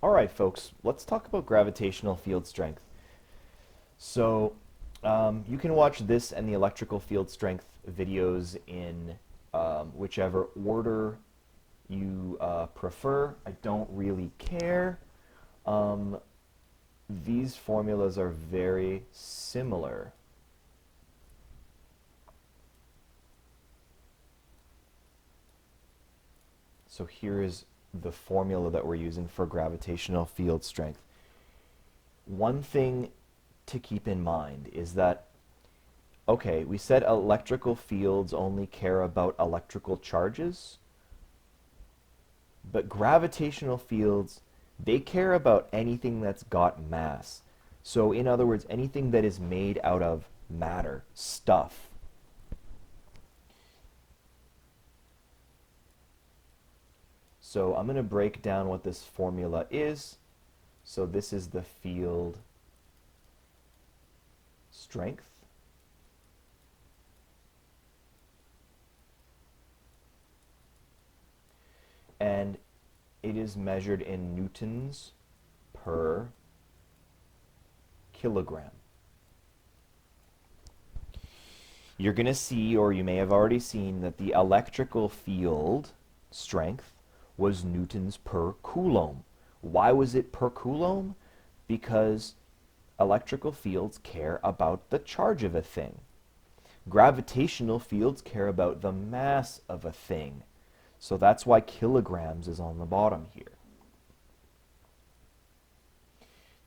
All right, folks, let's talk about gravitational field strength. So you can watch this and the electrical field strength videos in whichever order you prefer. I don't really care. Um, these formulas are very similar. So here is the formula that we're using for gravitational field strength. One thing to keep in mind is that, okay, we said electrical fields only care about electrical charges, but gravitational fields, they care about anything that's got mass. So in other words, anything that is made out of matter, stuff. So I'm going to break down what this formula is. So this is the field strength. And it is measured in newtons per kilogram. You're going to see, or you may have already seen, that the electrical field strength was newtons per coulomb. Why was it per coulomb? Because electrical fields care about the charge of a thing. Gravitational fields care about the mass of a thing. So that's why kilograms is on the bottom here.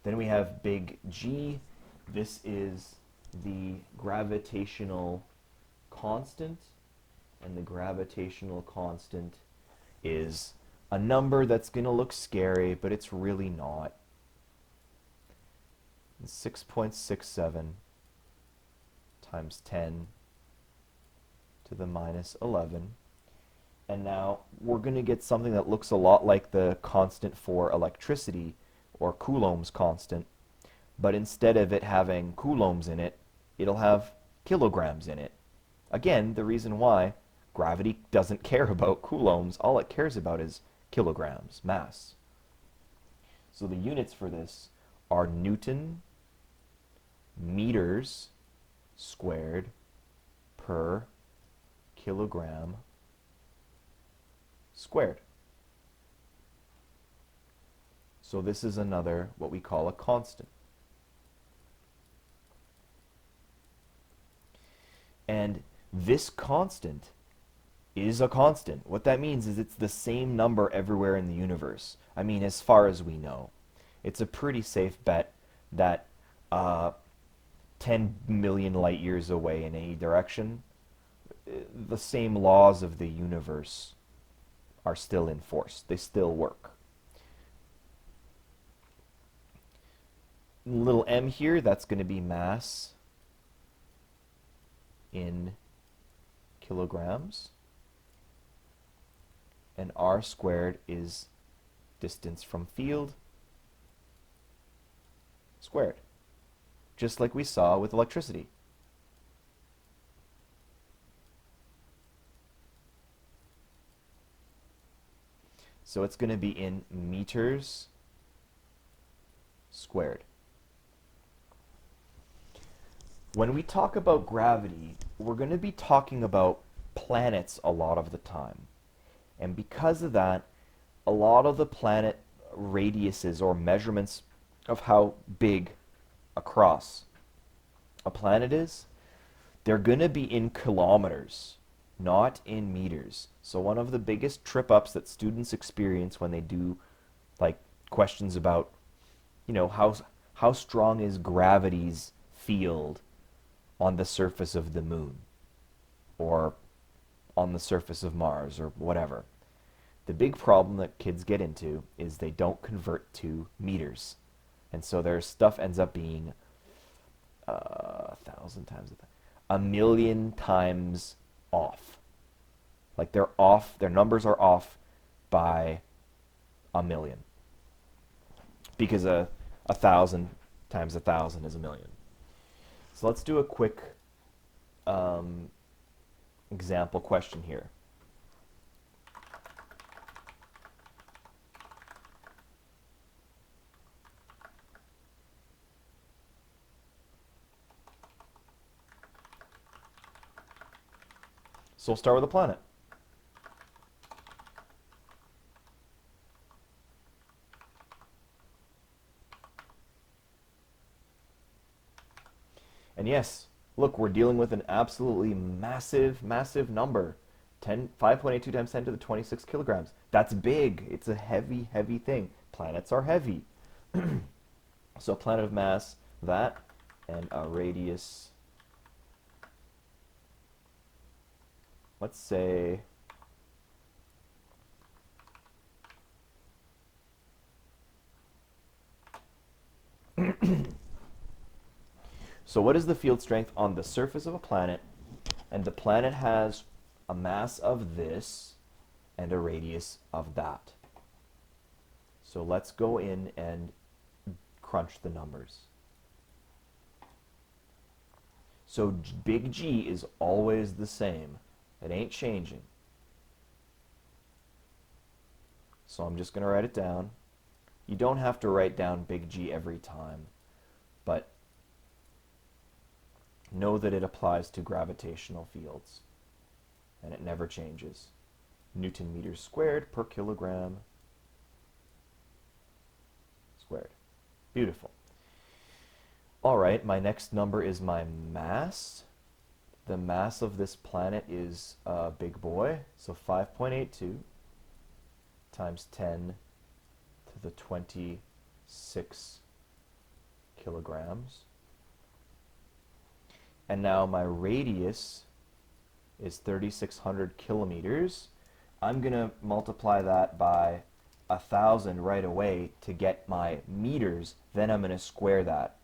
Then we have big G. This is the gravitational constant, and the gravitational constant is a number that's going to look scary, but it's really not. 6.67 times 10 to the minus 11. And now we're going to get something that looks a lot like the constant for electricity, or Coulomb's constant, but instead of it having coulombs in it, it'll have kilograms in it. Again, the reason why: gravity doesn't care about coulombs. All it cares about is kilograms, mass. So the units for this are Newton meters squared per kilogram squared. So this is another, what we call a constant. And this constant is a constant. What that means is it's the same number everywhere in the universe. I mean, as far as we know. It's a pretty safe bet that 10 million light years away in any direction, the same laws of the universe are still in force. They still work. Little m here, that's going to be mass in kilograms. And r squared is distance from field squared, just like we saw with electricity. So it's going to be in meters squared. When we talk about gravity, we're going to be talking about planets a lot of the time. And because of that, a lot of the planet radiuses, or measurements of how big across a planet is, they're going to be in kilometers, not in meters. So one of the biggest trip-ups that students experience when they do like questions about, you know, how strong is gravity's field on the surface of the moon, or on the surface of Mars, or whatever. The big problem that kids get into is they don't convert to meters. And so their stuff ends up being 1,000 times, 1,000,000 times off. Like they're off, their numbers are off by 1,000,000. Because 1,000 times 1,000 is 1,000,000. So let's do a quick example question here. So we'll start with a planet. And yes, look, we're dealing with an absolutely massive, massive number. 5.82 times 10 to the 26 kilograms. That's big. It's a heavy, heavy thing. Planets are heavy. So a planet of mass, that, and a radius, let's say, so what is the field strength on the surface of a planet? And the planet has a mass of this and a radius of that. So let's go in and crunch the numbers. So big G is always the same. It ain't changing. So I'm just going to write it down. You don't have to write down big G every time, but know that it applies to gravitational fields, and it never changes. Newton meters squared per kilogram squared. Beautiful. All right, my next number is my mass. The mass of this planet is a big boy, so 5.82 times 10 to the 26 kilograms. And now my radius is 3,600 kilometers. I'm going to multiply that by 1,000 right away to get my meters. Then I'm going to square that.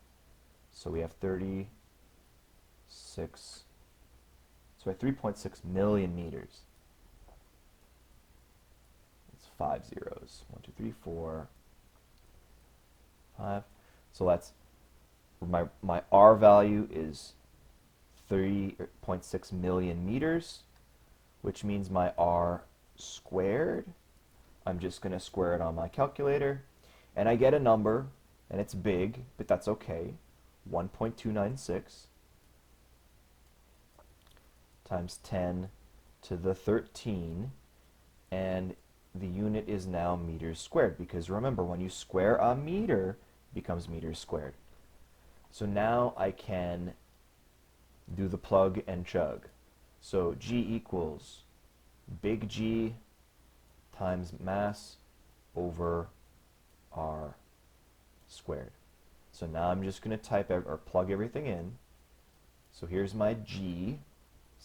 So we have 36, so 3.6 million meters. It's 5 zeros. 1, 2, 3, 4, 5. So that's my R value is 3.6 million meters, which means my R squared, I'm just going to square it on my calculator, and I get a number, and it's big, but that's okay. 1.296 times 10 to the 13, and the unit is now meters squared, because remember, when you square a meter, it becomes meters squared. So now I can do the plug and chug. So G equals big G times mass over R squared. So now I'm just going to type or plug everything in. So here's my G,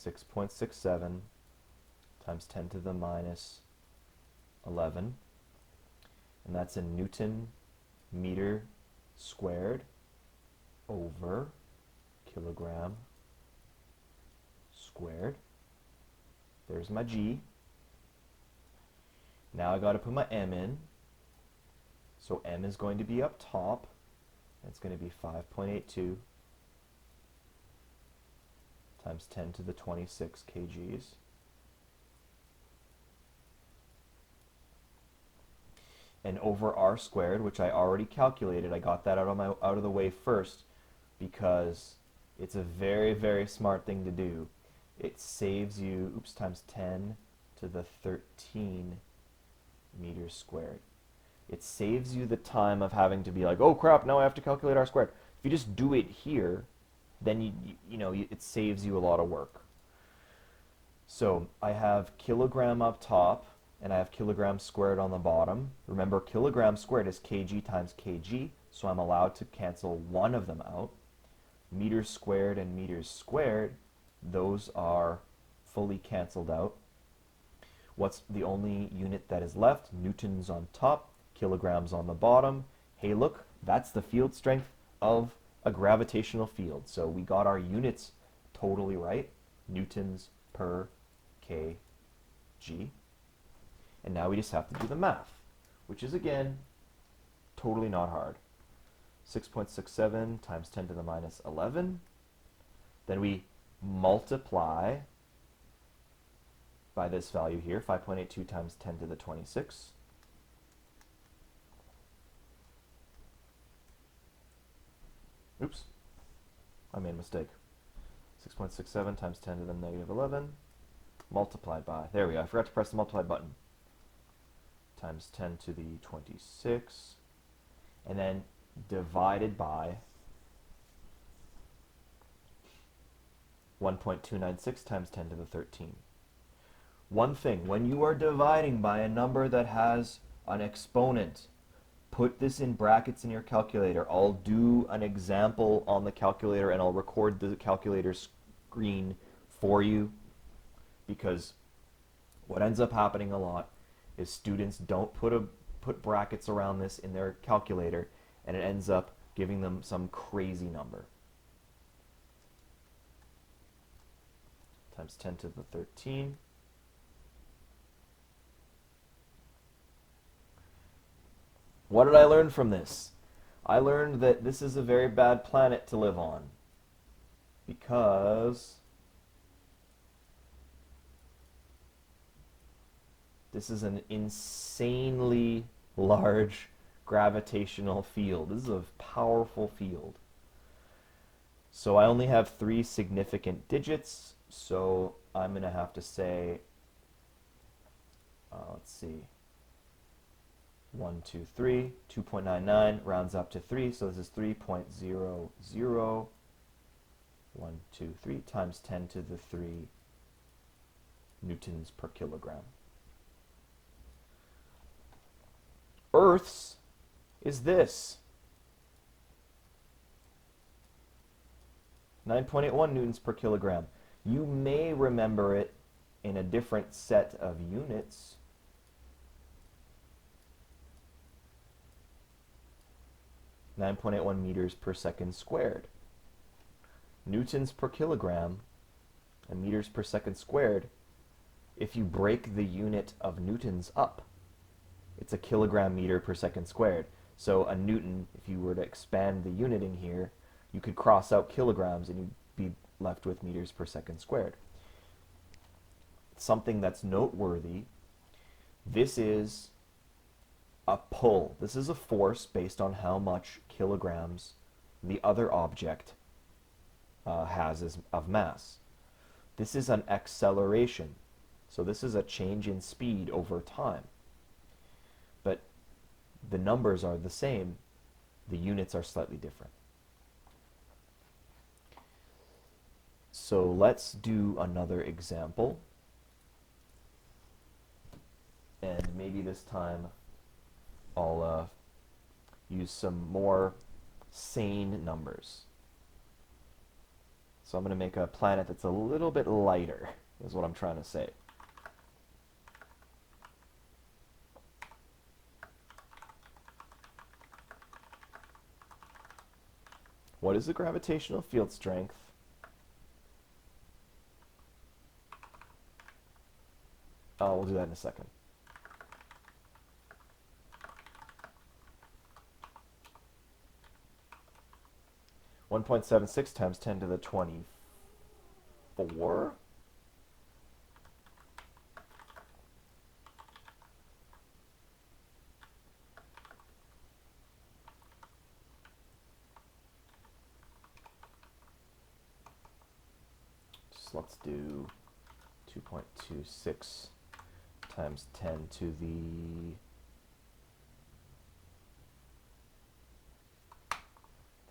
6.67 times 10 to the minus 11. And that's in Newton meter squared over kilogram squared. There's my G. Now I got to put my M in. So M is going to be up top. It's going to be 5.82 times 10 to the 26 kgs. And over R squared, which I already calculated, I got that out of the way first because it's a very, very smart thing to do. It saves you, times 10 to the 13 meters squared. It saves you the time of having to be like, oh crap, now I have to calculate R squared. If you just do it here, then it saves you a lot of work. So I have kilogram up top, and I have kilogram squared on the bottom. Remember, kilogram squared is kg times kg, so I'm allowed to cancel one of them out. Meters squared and meters squared, those are fully canceled out. What's the only unit that is left? Newtons on top, kilograms on the bottom. Hey, look, that's the field strength of a gravitational field. So we got our units totally right. Newtons per kg. And now we just have to do the math, which is, again, totally not hard. 6.67 times 10 to the minus 11. Then we multiply by this value here, 5.82 times 10 to the 26. Oops, I made a mistake. 6.67 times 10 to the negative 11 multiplied by, there we go, I forgot to press the multiply button, times 10 to the 26, and then divided by 1.296 times 10 to the 13. One thing, when you are dividing by a number that has an exponent, put this in brackets in your calculator. I'll do an example on the calculator and I'll record the calculator screen for you, because what ends up happening a lot is students don't put brackets around this in their calculator, and it ends up giving them some crazy number. Times 10 to the 13. What did I learn from this? I learned that this is a very bad planet to live on, because this is an insanely large gravitational field. This is a powerful field. So I only have 3 significant digits, so I'm going to have to say, let's see, 1, 2, 3, 2.99 rounds up to 3, so this is 3.00, 1, 2, 3 times 10 to the 3 newtons per kilogram. Earth's is this, 9.81 newtons per kilogram. You may remember it in a different set of units. (9.81 meters per second squared). Newtons per kilogram and meters per second squared, if you break the unit of newtons up, it's a kilogram meter per second squared. So a newton, if you were to expand the unit in here, you could cross out kilograms and you'd be left with meters per second squared. Something that's noteworthy, this is a pull. This is a force based on how much kilograms the other object has of mass. This is an acceleration. So this is a change in speed over time. But the numbers are the same. The units are slightly different. So let's do another example. And maybe this time I'll use some more sane numbers. So I'm going to make a planet that's a little bit lighter, is what I'm trying to say. What is the gravitational field strength we'll do that in a second. (1.76 times 10 to the 24? So let's do 2.26 times 10 to the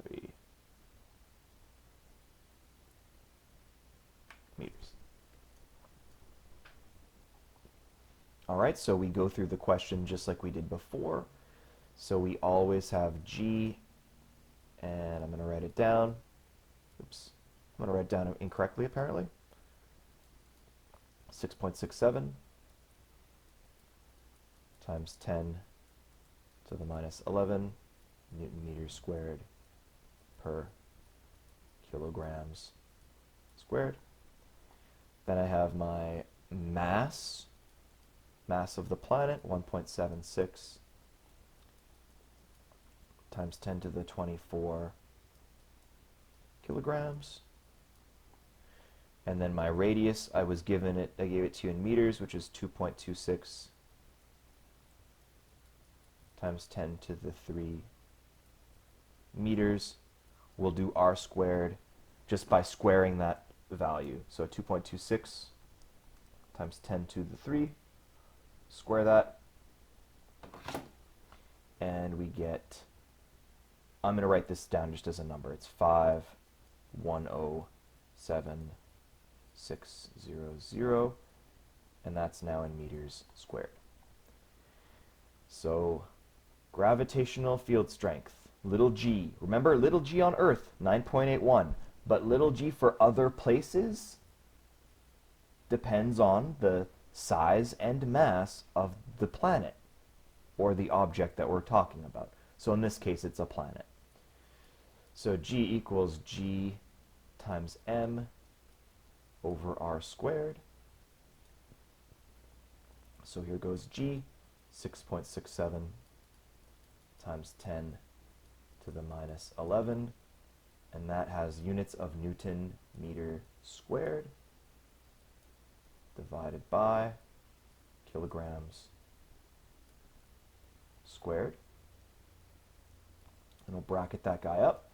3 meters. All right, so we go through the question just like we did before. So we always have G, and I'm going to write it down. Oops, I'm going to write it down incorrectly apparently. 6.67 times 10 to the minus 11 Newton meters squared per kilograms squared. Then I have my mass of the planet, 1.76 times 10 to the 24 kilograms. And then my radius, I gave it to you in meters, which is 2.26 times 10 to the 3 meters. We'll do r squared just by squaring that value. So 2.26 times 10 to the 3. Square that, and we get, I'm going to write this down just as a number. It's 5,107,600, and that's now in meters squared. So gravitational field strength, little g. Remember, little g on Earth, 9.81. But little g for other places depends on the size and mass of the planet or the object that we're talking about. So in this case, it's a planet. So g equals g times m over r squared. So here goes g, 6.67 times 10 to the minus 11, and that has units of Newton meter squared divided by kilograms squared. And we'll bracket that guy up.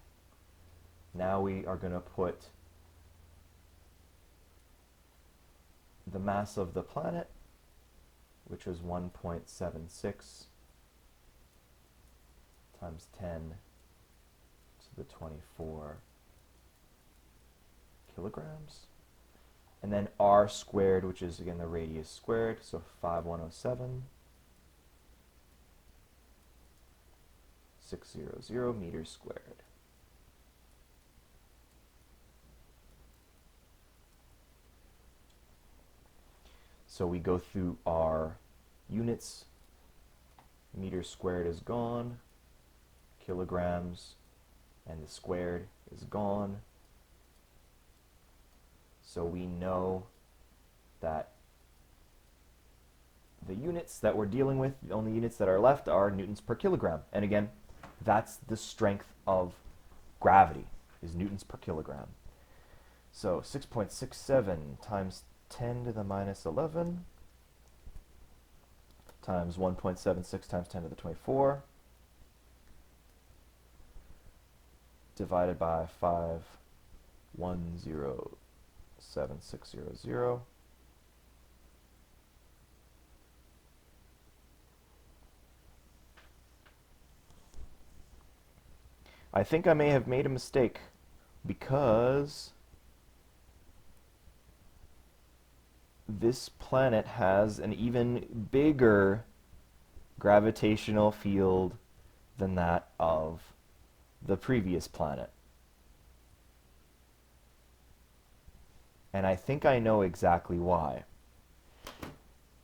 Now we are going to put the mass of the planet, which was 1.76 times 10 to the 24 kilograms. And then r squared, which is, again, the radius squared, so 5,107, 600 meters squared. So we go through our units. Meters squared is gone. Kilograms and the squared is gone. So we know that the units that we're dealing with, the only units that are left, are newtons per kilogram. And again, that's the strength of gravity, is newtons per kilogram. So 6.67 times 10 to the minus 11 times 1.76 times 10 to the 24 divided by 5,107,600. I think I may have made a mistake because this planet has an even bigger gravitational field than that of the previous planet. And I think I know exactly why.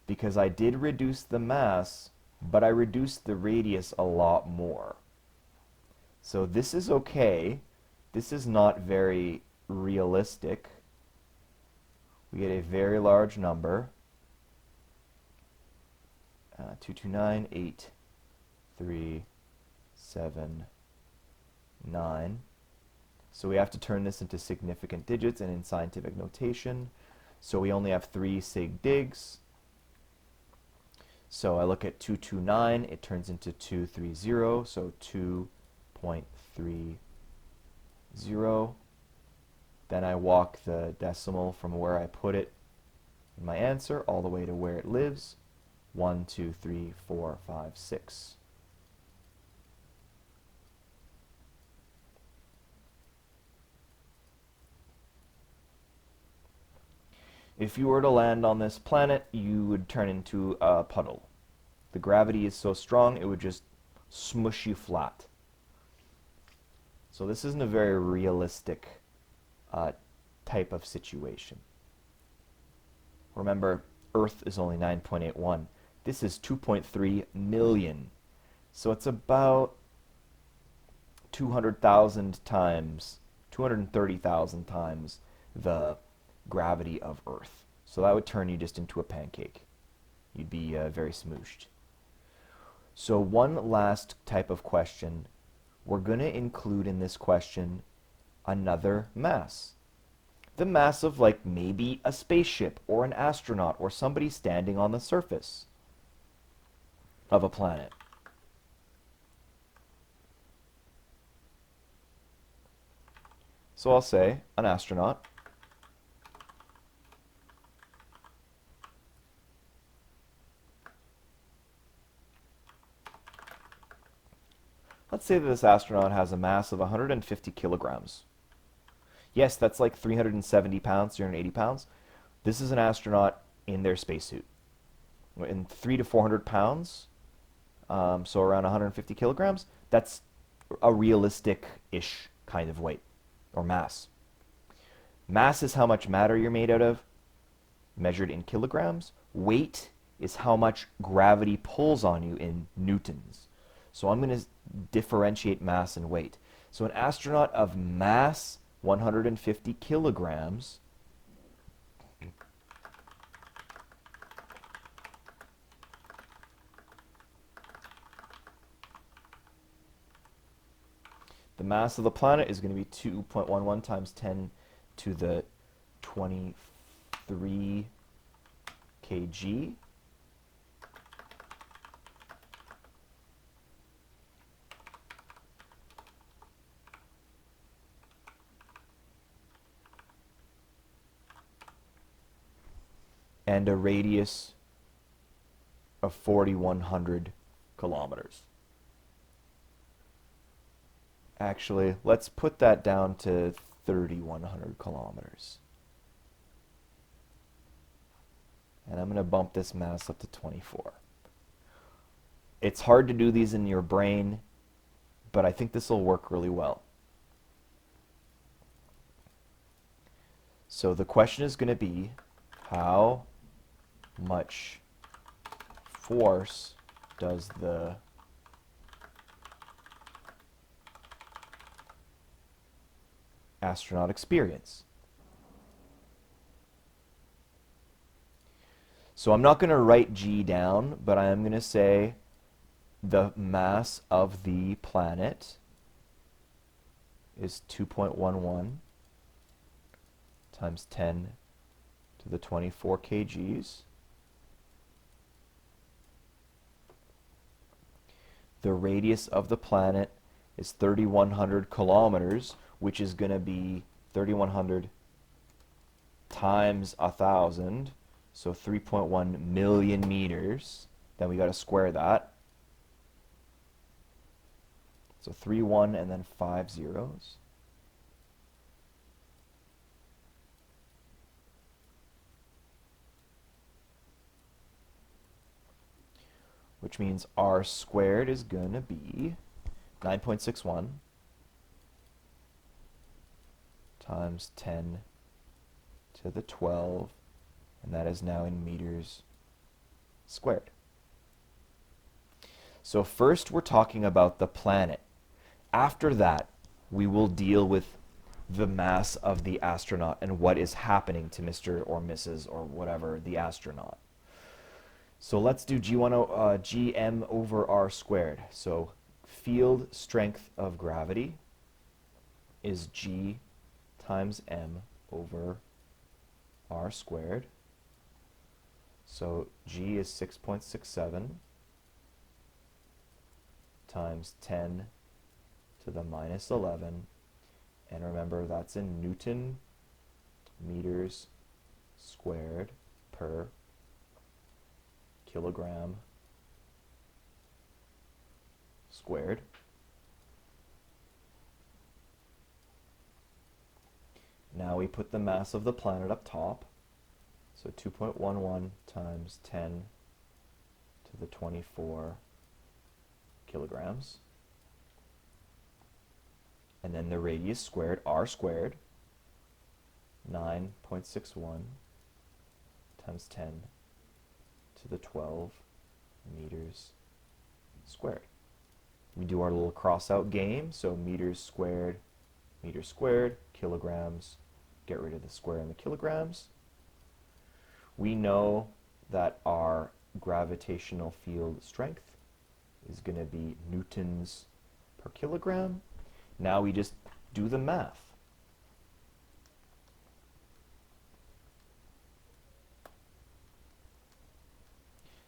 Because I did reduce the mass, but I reduced the radius a lot more. So this is okay. This is not very realistic. We get a very large number, 229,837,9. So we have to turn this into significant digits and in scientific notation. So we only have 3 sig digs. So I look at 229, it turns into 230, so 2.30. Then I walk the decimal from where I put it in my answer all the way to where it lives. 1, 2, 3, 4, 5, 6. If you were to land on this planet, you would turn into a puddle. The gravity is so strong, it would just smush you flat. So this isn't a very realistic type of situation. Remember, Earth is only 9.81. This is 2.3 million. So it's about 200,000 times, 230,000 times the gravity of Earth. So that would turn you just into a pancake. You'd be very smooshed. So one last type of question. We're going to include in this question another mass. The mass of, like, maybe a spaceship or an astronaut or somebody standing on the surface of a planet. So I'll say an astronaut Let's say that this astronaut has a mass of 150 kilograms. Yes, that's like 370 pounds, 380 pounds. This is an astronaut in their spacesuit. In 3 to 400 pounds, so around 150 kilograms, that's a realistic-ish kind of weight or mass. Mass is how much matter you're made out of, measured in kilograms. Weight is how much gravity pulls on you in newtons. So I'm going to differentiate mass and weight. So an astronaut of mass 150 kilograms the mass of the planet is going to be 2.11 times 10 to the 23 kg. And a radius of 4,100 kilometers. Actually, let's put that down to 3,100 kilometers. And I'm going to bump this mass up to 24. It's hard to do these in your brain, but I think this will work really well. So the question is going to be, how much force does the astronaut experience? So I'm not going to write G down, but I am going to say the mass of the planet is 2.11 times 10 to the 24 kgs. The radius of the planet is 3,100 kilometers, which is going to be 3,100 times 1,000, so 3.1 million meters. Then we got to square that. So 3, 1, and then 5 zeros. Which means r squared is going to be 9.61 times 10 to the 12, and that is now in meters squared. So first we're talking about the planet. After that, we will deal with the mass of the astronaut and what is happening to Mr. or Mrs. or whatever, the astronaut. So let's do Gm over r squared. So field strength of gravity is G times m over r squared. So G is 6.67 times 10 to the minus 11. And remember, that's in Newton meters squared per kilogram squared. Now we put the mass of the planet up top. So 2.11 times 10 to the 24 kilograms. And then the radius squared, r squared, 9.61 times 10 to the 12 meters squared. We do our little cross-out game, so meters squared, kilograms, get rid of the square and the kilograms. We know that our gravitational field strength is going to be newtons per kilogram. Now we just do the math.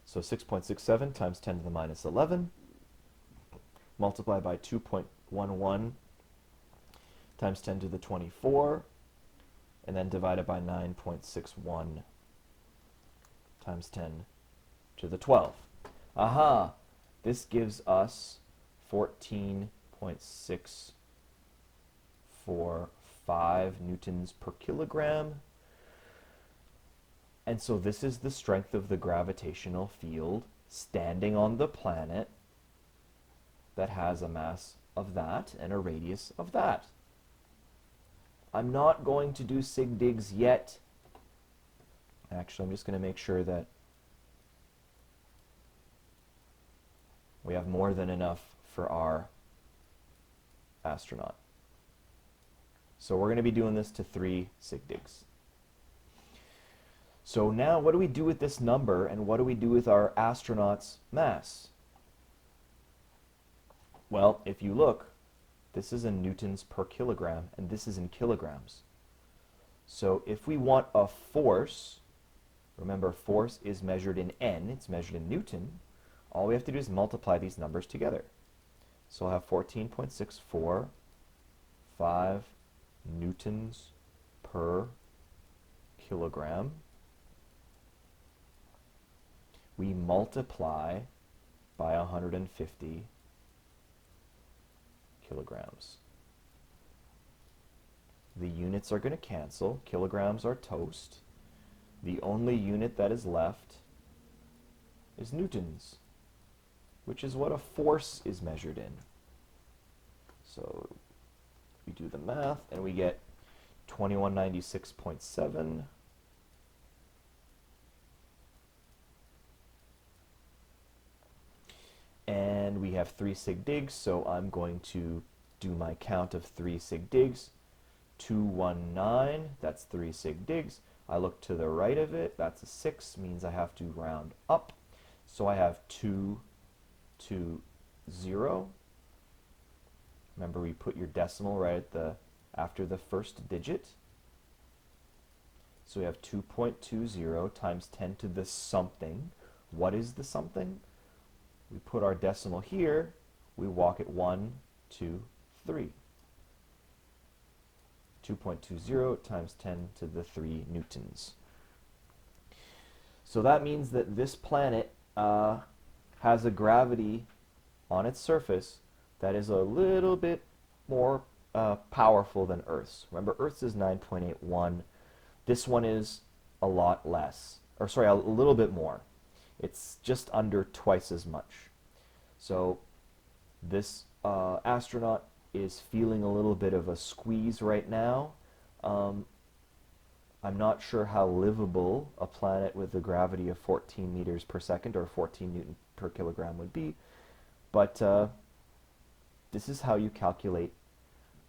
So 6.67 times 10 to the minus 11, multiplied by 2.11 times 10 to the 24, and then divided by 9.61 times 10 to the 12. Aha! This gives us 14.645 newtons per kilogram. And so this is the strength of the gravitational field standing on the planet that has a mass of that and a radius of that. I'm not going to do sig digs yet. Actually, I'm just going to make sure that we have more than enough for our astronaut. So we're going to be doing this to 3 sig digs. So now what do we do with this number, and what do we do with our astronaut's mass? Well, if you look, this is in newtons per kilogram, and this is in kilograms. So if we want a force, remember force is measured in N, it's measured in Newton, all we have to do is multiply these numbers together. So I'll have 14.645 newtons per kilogram. We multiply by 150 kilograms. The units are going to cancel. Kilograms are toast. The only unit that is left is newtons, which is what a force is measured in. So we do the math and we get 2196.7. And we have 3 sig digs, so I'm going to do my count of 3 sig digs. 219, that's 3 sig digs. I look to the right of it, that's a 6, means I have to round up. So I have 220. Remember, we put your decimal right at after the first digit. So we have 2.20 times 10 to the something. What is the something? We put our decimal here, we walk it 1, 2, 3. 2.20 times 10 to the 3 newtons. So that means that this planet has a gravity on its surface that is a little bit more powerful than Earth's. Remember, Earth's is 9.81. This one is a lot less, or sorry, a little bit more. It's just under twice as much. So this astronaut is feeling a little bit of a squeeze right now. I'm not sure how livable a planet with a gravity of 14 meters per second or 14 newton per kilogram would be, but this is how you calculate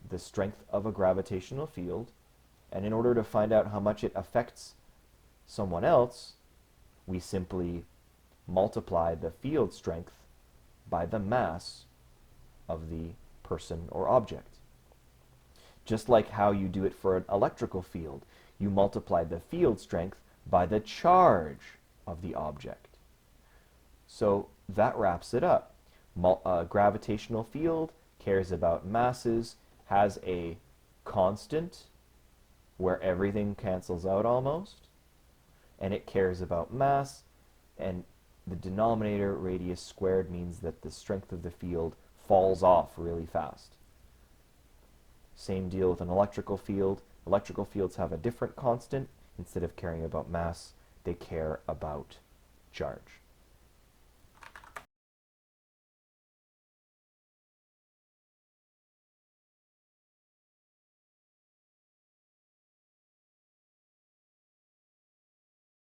the strength of a gravitational field, and in order to find out how much it affects someone else, we simply multiply the field strength by the mass of the person or object. Just like how you do it for an electrical field, you multiply the field strength by the charge of the object. So that wraps it up. Gravitational field cares about masses, has a constant where everything cancels out almost, and it cares about mass, and the denominator, radius squared, means that the strength of the field falls off really fast. Same deal with an electrical field. Electrical fields have a different constant. Instead of caring about mass, they care about charge.